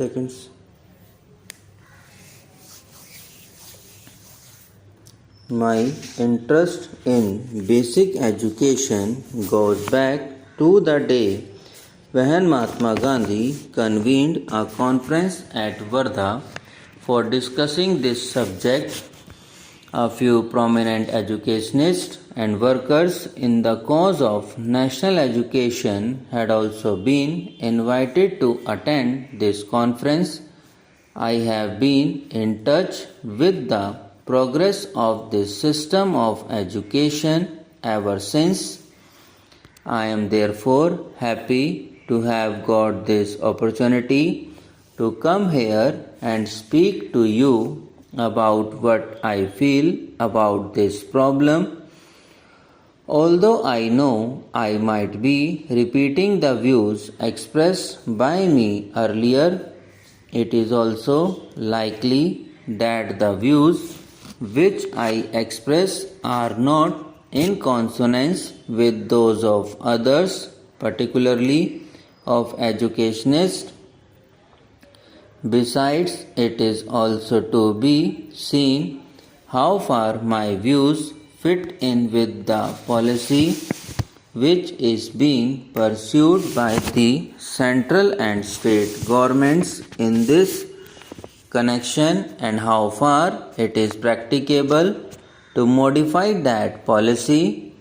seconds. My interest in basic education goes back to the day when Mahatma Gandhi convened a conference at Wardha for discussing this subject. A few prominent educationists and workers in the cause of national education had also been invited to attend this conference. I have been in touch with the progress of this system of education ever since. I am therefore happy to have got this opportunity to come here and speak to you about what I feel about this problem. Although I know I might be repeating the views expressed by me earlier, it is also likely that the views which I express are not in consonance with those of others, particularly of educationists. Besides, it is also to be seen how far my views fit in with the policy which is being pursued by the central and state governments in this connection, and how far it is practicable to modify that policy.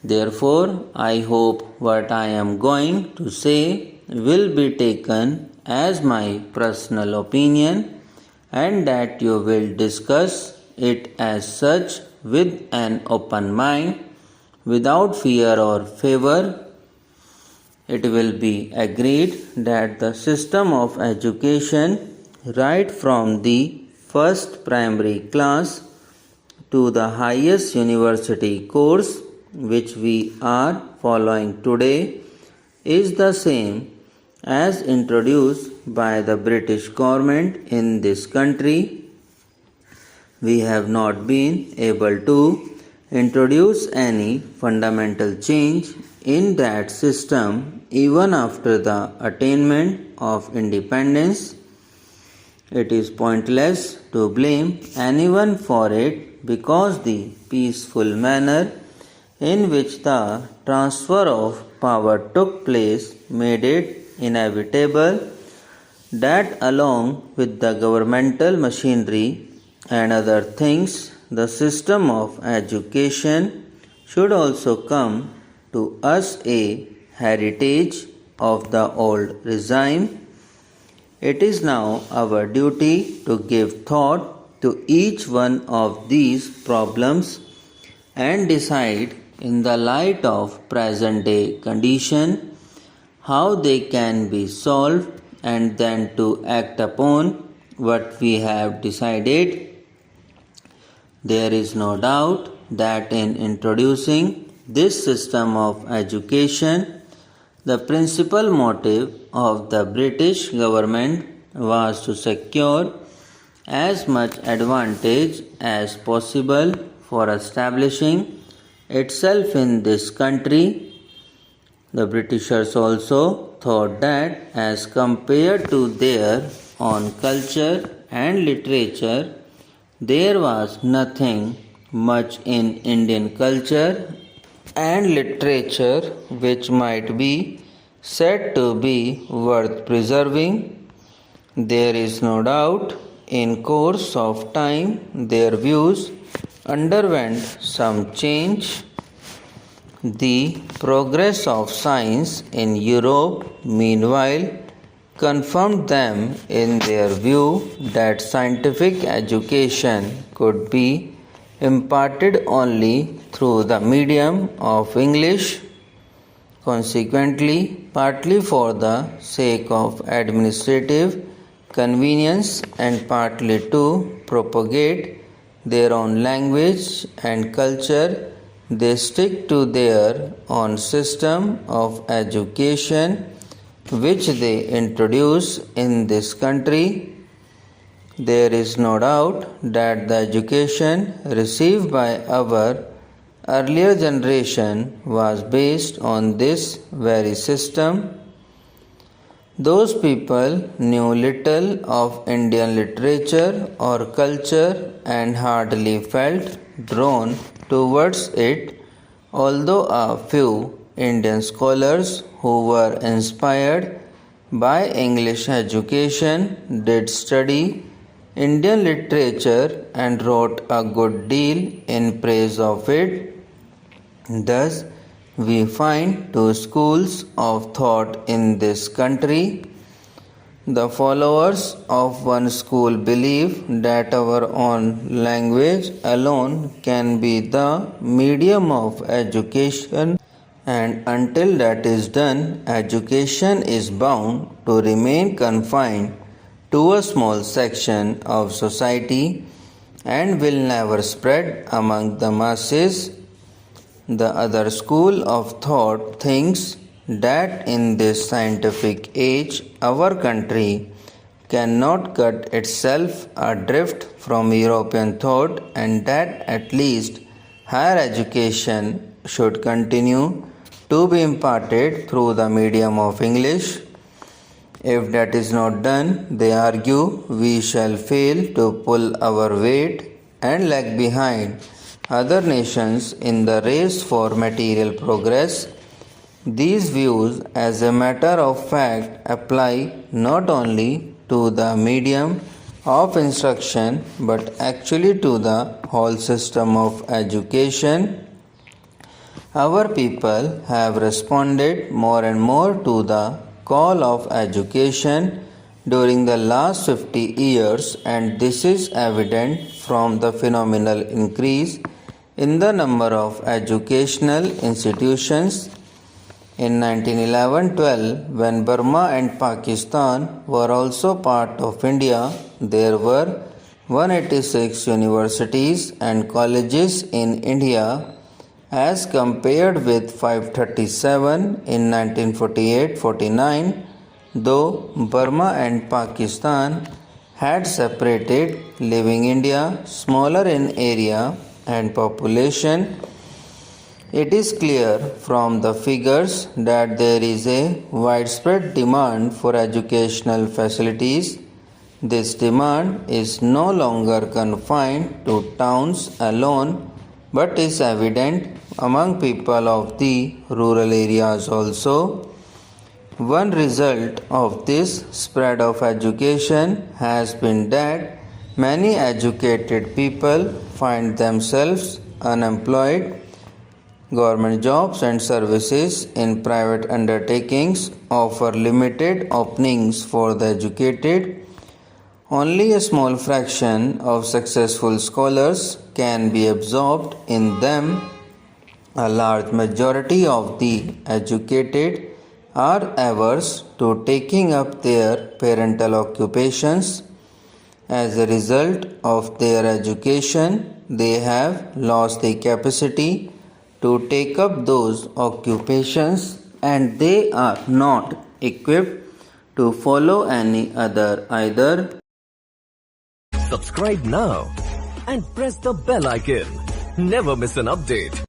Therefore, I hope what I am going to say will be taken as my personal opinion and that you will discuss it as such with an open mind, without fear or favor. It will be agreed that the system of education, right from the first primary class to the highest university course which we are following today, is the same as introduced by the British government in this country. We have not been able to introduce any fundamental change in that system even after the attainment of independence. It is pointless to blame anyone for it, because the peaceful manner in which the transfer of power took place made it inevitable that, along with the governmental machinery and other things, the system of education should also come to us a heritage of the old regime. It is now our duty to give thought to each one of these problems and decide, in the light of present day condition, how they can be solved, and then to act upon what we have decided. There is no doubt that in introducing this system of education, the principal motive of the British government was to secure as much advantage as possible for establishing itself in this country. The Britishers also thought that, as compared to their own culture and literature, there was nothing much in Indian culture and literature which might be said to be worth preserving. There is no doubt in course of time their views underwent some change. The progress of science in Europe, meanwhile, confirmed them in their view that scientific education could be imparted only through the medium of English. Consequently, partly for the sake of administrative convenience and partly to propagate their own language and culture, they stick to their own system of education which they introduce in this country. There is no doubt that the education received by our earlier generation was based on this very system. Those people knew little of Indian literature or culture and hardly felt drawn towards it, although a few Indian scholars who were inspired by English education did study Indian literature and wrote a good deal in praise of it. Thus, we find two schools of thought in this country. The followers of one school believe that our own language alone can be the medium of education, and until that is done, education is bound to remain confined to a small section of society and will never spread among the masses. The other school of thought thinks that in this scientific age, our country cannot cut itself adrift from European thought, and that at least higher education should continue to be imparted through the medium of English. If that is not done, they argue, we shall fail to pull our weight and lag behind other nations in the race for material progress. These views, as a matter of fact, apply not only to the medium of instruction but actually to the whole system of education. Our people have responded more and more to the call of education during the last 50 years, and this is evident from the phenomenal increase in the number of educational institutions. In 1911-12, when Burma and Pakistan were also part of India, there were 186 universities and colleges in India as compared with 537 in 1948-49, though Burma and Pakistan had separated, leaving India smaller in area and population. It is clear from the figures that there is a widespread demand for educational facilities. This demand is no longer confined to towns alone, but is evident among people of the rural areas also. One result of this spread of education has been that many educated people find themselves unemployed. Government jobs and services in private undertakings offer limited openings for the educated. Only a small fraction of successful scholars can be absorbed in them. A large majority of the educated are averse to taking up their parental occupations. As a result of their education, they have lost the capacity to take up those occupations, and they are not equipped to follow any other either. Subscribe now and press the bell icon. Never miss an update.